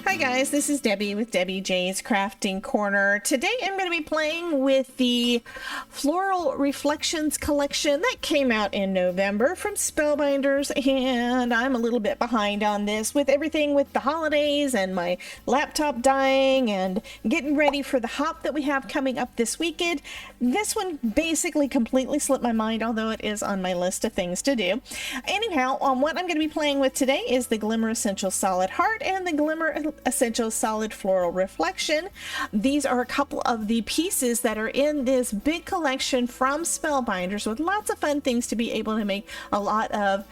Hi guys, this is Debbie with Debbie J's Crafting Corner. Today I'm going to be playing with the Floral Reflections collection that came out in November from Spellbinders, and I'm a little bit behind on this with everything with the holidays and my laptop dying and getting ready for the hop that we have coming up this weekend. This one basically completely slipped my mind, although it is on my list of things to do. Anyhow, what I'm going to be playing with today is the Glimmer Essential Solid Heart and the Glimmer Essential Solid Floral Reflection. These are a couple of the pieces that are in this big collection from Spellbinders with lots of fun things to be able to make a lot of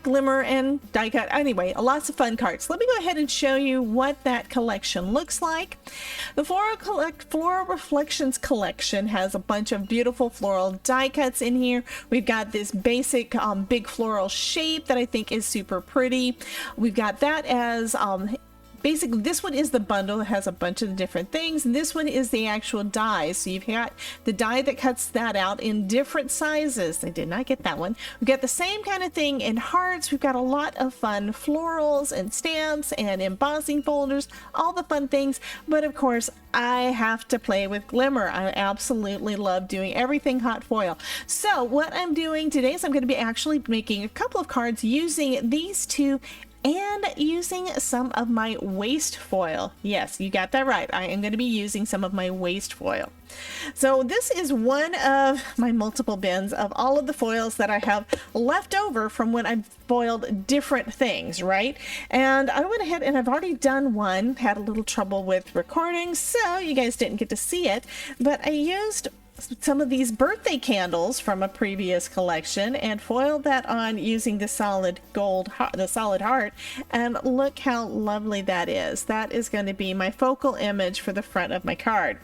glimmer and die cut. Anyway, lots of fun cards. Let me go ahead and show you what that collection looks like. The Floral Reflections collection has a bunch of beautiful floral die cuts in here. We've got this basic big floral shape that I think is super pretty. We've got that as basically, this one is the bundle. It has a bunch of different things, and this one is the actual die. So you've got the die that cuts that out in different sizes. I did not get that one. We've got the same kind of thing in hearts. We've got a lot of fun florals and stamps and embossing folders, all the fun things. But of course, I have to play with Glimmer. I absolutely love doing everything hot foil. So what I'm doing today is I'm going to be actually making a couple of cards using these two and using some of my waste foil. Yes, you got that right. I am going to be using some of my waste foil. So this is one of my multiple bins of all of the foils that I have left over from when I've foiled different things, right? And I went ahead and I've already done one, had a little trouble with recording, so you guys didn't get to see it, but I used some of these birthday candles from a previous collection and foiled that on using the solid gold, the solid heart, and look how lovely that is. That is going to be my focal image for the front of my card.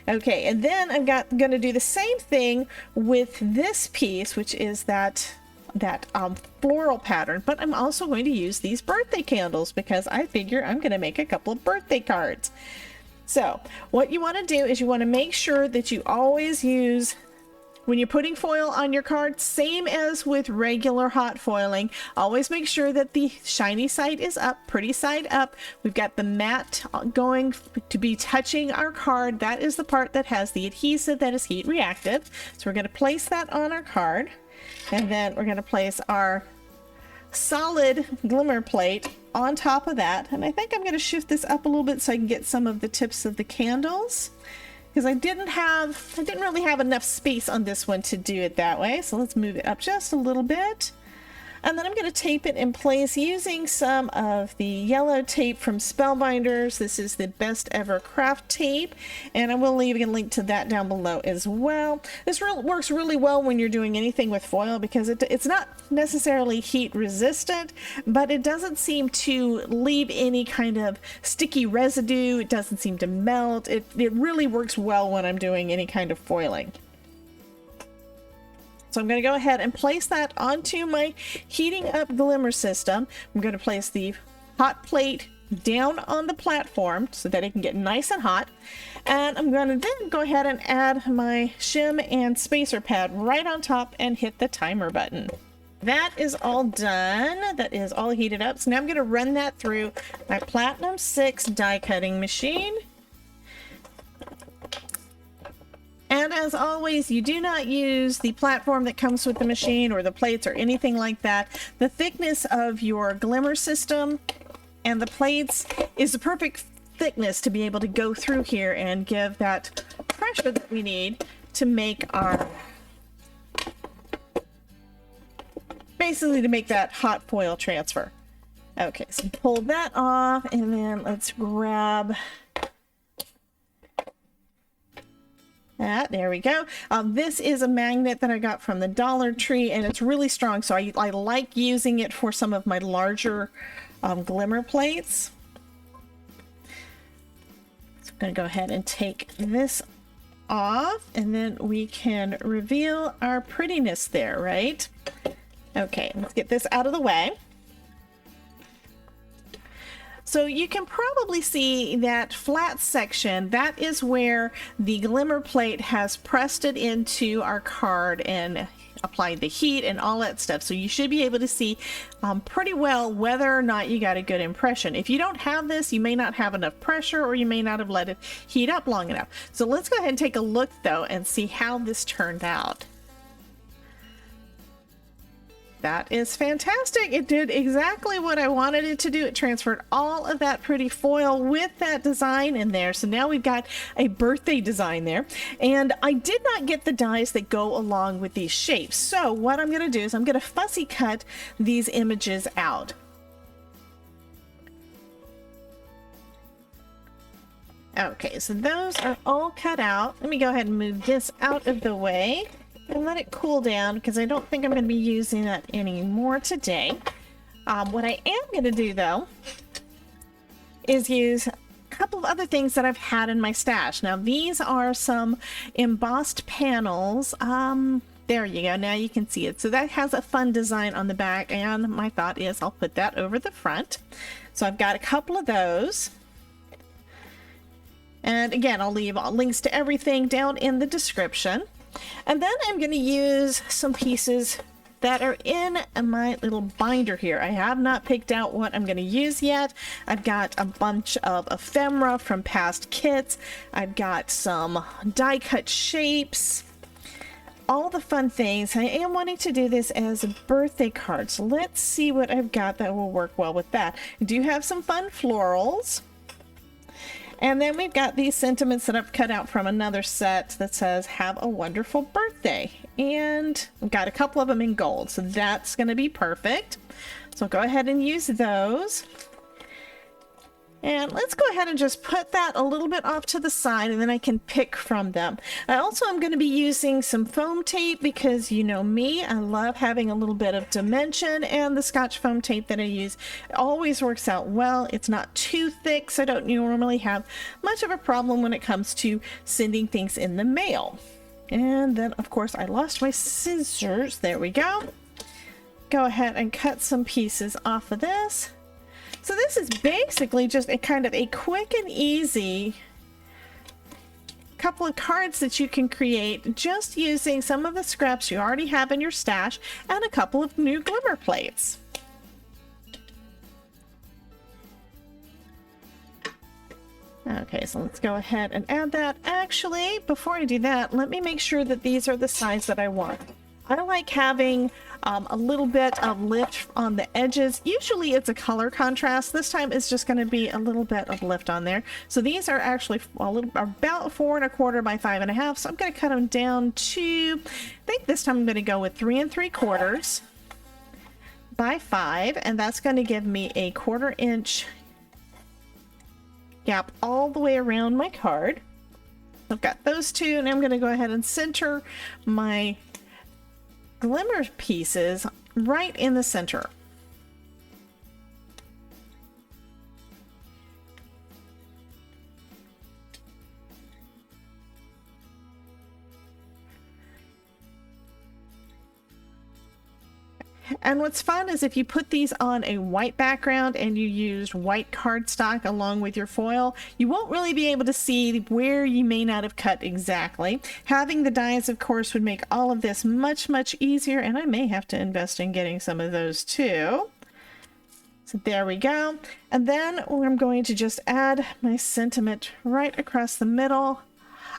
Okay, and then I'm going to do the same thing with this piece, which is that floral pattern, but I'm also going to use these birthday candles because I figure I'm going to make a couple of birthday cards. So what you want to do is you want to make sure that you always use, when you're putting foil on your card, same as with regular hot foiling, always make sure that the shiny side is up, pretty side up. We've got the matte going to be touching our card. That is the part that has the adhesive that is heat reactive. So we're going to place that on our card, and then we're going to place our solid glimmer plate on top of that. And I think I'm going to shift this up a little bit so I can get some of the tips of the candles, because I didn't really have enough space on this one to do it that way. So let's move it up just a little bit. And then I'm going to tape it in place using some of the yellow tape from Spellbinders. This is the best ever craft tape, and I will leave a link to that down below as well. This works really well when you're doing anything with foil because it's not necessarily heat resistant, but it doesn't seem to leave any kind of sticky residue. It doesn't seem to melt. It really works well when I'm doing any kind of foiling. So I'm going to go ahead and place that onto my heating up glimmer system. I'm going to place the hot plate down on the platform so that it can get nice and hot. And I'm going to then go ahead and add my shim and spacer pad right on top and hit the timer button. That is all done. That is all heated up. So now I'm going to run that through my Platinum 6 die cutting machine. And as always, you do not use the platform that comes with the machine or the plates or anything like that. The thickness of your glimmer system and the plates is the perfect thickness to be able to go through here and give that pressure that we need to make our, basically to make that hot foil transfer. Okay, so pull that off, and then let's grab that. There we go. This is a magnet that I got from the Dollar Tree, and it's really strong, so I like using it for some of my larger glimmer plates. So I'm going to go ahead and take this off, and then we can reveal our prettiness there, right? Okay, let's get this out of the way. So you can probably see that flat section. That is where the glimmer plate has pressed it into our card and applied the heat and all that stuff. So you should be able to see pretty well whether or not you got a good impression. If you don't have this, you may not have enough pressure, or you may not have let it heat up long enough. So let's go ahead and take a look though and see how this turned out. That is fantastic. It did exactly what I wanted it to do. It transferred all of that pretty foil with that design in there. So now we've got a birthday design there. And I did not get the dies that go along with these shapes. So what I'm going to do is I'm going to fussy cut these images out. Okay, so those are all cut out. Let me go ahead and move this out of the way and let it cool down, because I don't think I'm going to be using that anymore today. What I am going to do though is use a couple of other things that I've had in my stash. Now these are some embossed panels. There you go, now you can see it. So that has a fun design on the back, and my thought is I'll put that over the front. So I've got a couple of those. And again, I'll leave links to everything down in the description. And then I'm going to use some pieces that are in my little binder here. I have not picked out what I'm going to use yet. I've got a bunch of ephemera from past kits. I've got some die cut shapes, all the fun things. I am wanting to do this as a birthday card, so let's see what I've got that will work well with that. I do have some fun florals. And then we've got these sentiments that I've cut out from another set that says, "Have a wonderful birthday." And I've got a couple of them in gold, so that's going to be perfect. So I'll go ahead and use those. And let's go ahead and just put that a little bit off to the side, and then I can pick from them. I also am going to be using some foam tape, because you know me, I love having a little bit of dimension, and the Scotch foam tape that I use always works out well. It's not too thick, so I don't normally have much of a problem when it comes to sending things in the mail. And then of course I lost my scissors. There we go. Go ahead and cut some pieces off of this. So this is basically just a kind of a quick and easy couple of cards that you can create just using some of the scraps you already have in your stash and a couple of new glimmer plates. Okay, so let's go ahead and add that. Actually, before I do that, let me make sure that these are the size that I want. I like having a little bit of lift on the edges. Usually it's a color contrast. This time it's just going to be a little bit of lift on there. So these are actually about 4 1/4 by 5 1/2. So I'm going to cut them down to, I think this time I'm going to go with 3 3/4 by 5, and that's going to give me a 1/4 inch gap all the way around my card. I've got those two, and I'm going to go ahead and center my glimmer pieces right in the center. And what's fun is if you put these on a white background and you used white cardstock along with your foil, you won't really be able to see where you may not have cut exactly. Having the dies, of course, would make all of this much, much easier, and I may have to invest in getting some of those too. So there we go. And then I'm going to just add my sentiment right across the middle.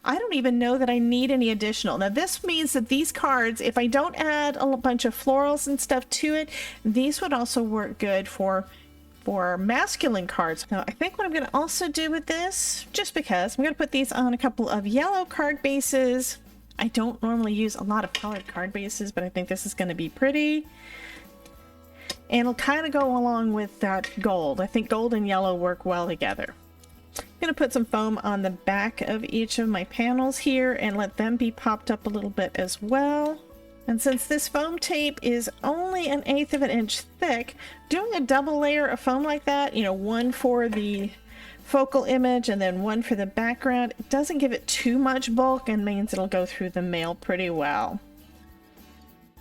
I don't even know that I need any additional. Now this means that these cards, if I don't add a bunch of florals and stuff to it, these would also work good for masculine cards. Now I think what I'm going to also do with this, just because, I'm going to put these on a couple of yellow card bases. I don't normally use a lot of colored card bases, but I think this is going to be pretty. And it'll kind of go along with that gold. I think gold and yellow work well together. I'm going to put some foam on the back of each of my panels here and let them be popped up a little bit as well. And since this foam tape is only 1/8 of an inch thick, doing a double layer of foam like that, you know, one for the focal image and then one for the background, it doesn't give it too much bulk and means it'll go through the mail pretty well.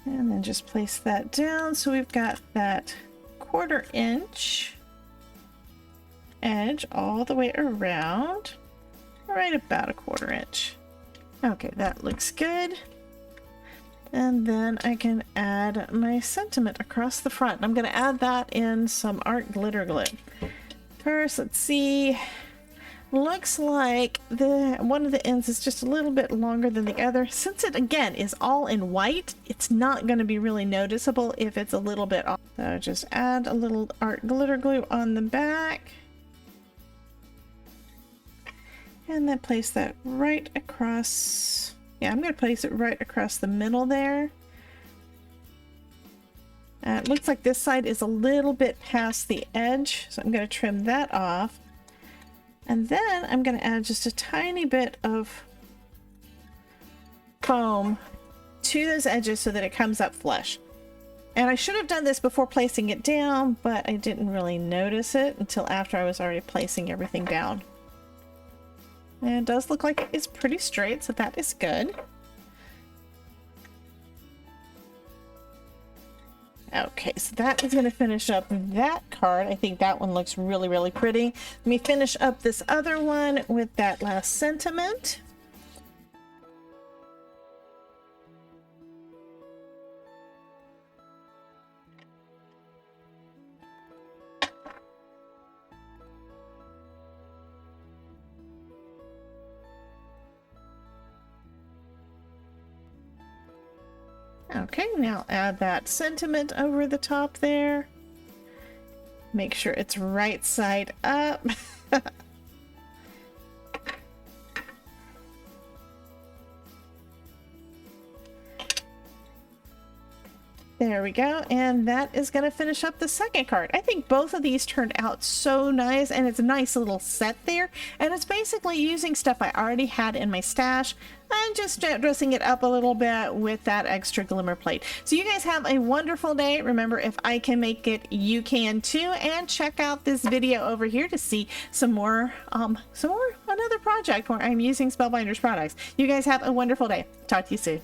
And then just place that down so we've got that 1/4 inch edge all the way around, right about a 1/4 inch. Okay, that looks good. And then I can add my sentiment across the front. I'm going to add that in some art glitter glue. First, let's see. Looks like one of the ends is just a little bit longer than the other. Since it, again, is all in white, it's not going to be really noticeable if it's a little bit off. So just add a little art glitter glue on the back. And then place that right across. Yeah, I'm going to place it right across the middle there. It looks like this side is a little bit past the edge, so I'm going to trim that off. And then I'm going to add just a tiny bit of foam to those edges so that it comes up flush. And I should have done this before placing it down, but I didn't really notice it until after I was already placing everything down. And it does look like it's pretty straight, so that is good. Okay, so that is going to finish up that card. I think that one looks really, really pretty. Let me finish up this other one with that last sentiment. Okay, now add that sentiment over the top there. Make sure it's right side up. There we go, and that is going to finish up the second card. I think both of these turned out so nice, and it's a nice little set there, and it's basically using stuff I already had in my stash and just dressing it up a little bit with that extra glimmer plate. So you guys have a wonderful day. Remember, if I can make it, you can too, and check out this video over here to see some more another project where I'm using Spellbinders products. You guys have a wonderful day. Talk to you soon.